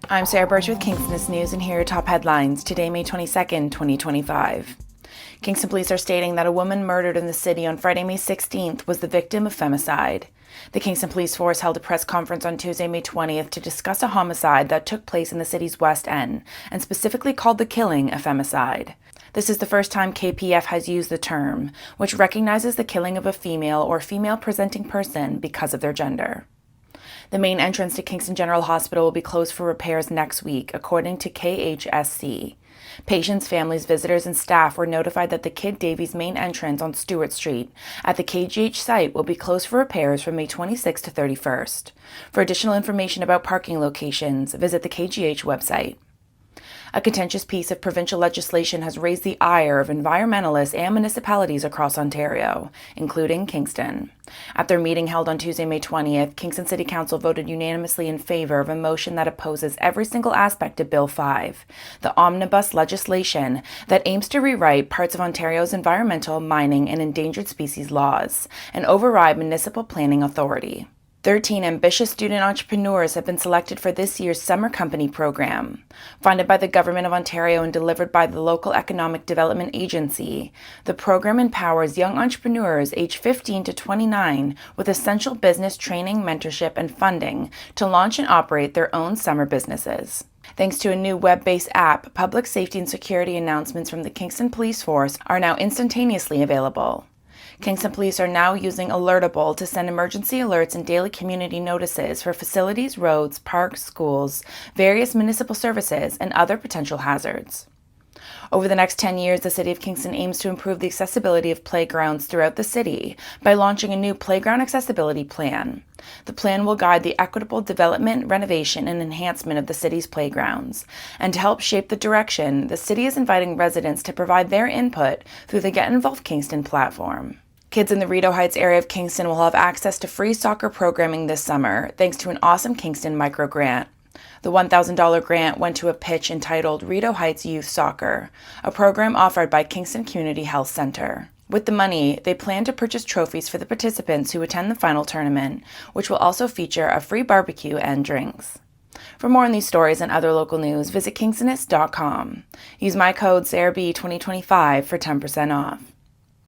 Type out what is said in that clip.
I'm Sarah Burtch with Kingstonist News, and here are top headlines today, May 22nd, 2025. Kingston Police are stating that a woman murdered in the city on Friday, May 16th was the victim of femicide. The Kingston Police Force held a press conference on Tuesday, May 20th to discuss a homicide that took place in the city's West End and specifically called the killing a femicide. This is the first time KPF has used the term, which recognizes the killing of a female or female-presenting person because of their gender. The main entrance to Kingston General Hospital will be closed for repairs next week, according to KHSC. Patients, families, visitors, and staff were notified that the Kid Davies main entrance on Stewart Street at the KGH site will be closed for repairs from May 26th to 31st. For additional information about parking locations, visit the KGH website. A contentious piece of provincial legislation has raised the ire of environmentalists and municipalities across Ontario, including Kingston. At their meeting held on Tuesday, May 20th, Kingston City Council voted unanimously in favor of a motion that opposes every single aspect of Bill 5, the omnibus legislation that aims to rewrite parts of Ontario's environmental, mining, and endangered species laws and override municipal planning authority. 13 ambitious student entrepreneurs have been selected for this year's Summer Company program. Funded by the Government of Ontario and delivered by the local Economic Development Agency, the program empowers young entrepreneurs aged 15 to 29 with essential business training, mentorship, and funding to launch and operate their own summer businesses. Thanks to a new web-based app, public safety and security announcements from the Kingston Police Force are now instantaneously available. Kingston Police are now using Alertable to send emergency alerts and daily community notices for facilities, roads, parks, schools, various municipal services, and other potential hazards. Over the next 10 years, the City of Kingston aims to improve the accessibility of playgrounds throughout the city by launching a new playground accessibility plan. The plan will guide the equitable development, renovation, and enhancement of the city's playgrounds. And to help shape the direction, the city is inviting residents to provide their input through the Get Involved Kingston platform. Kids in the Rideau Heights area of Kingston will have access to free soccer programming this summer, thanks to an awesome Kingston microgrant. The $1,000 grant went to a pitch entitled Rideau Heights Youth Soccer, a program offered by Kingston Community Health Center. With the money, they plan to purchase trophies for the participants who attend the final tournament, which will also feature a free barbecue and drinks. For more on these stories and other local news, visit Kingstonist.com. Use my code SarahB2025 for 10% off.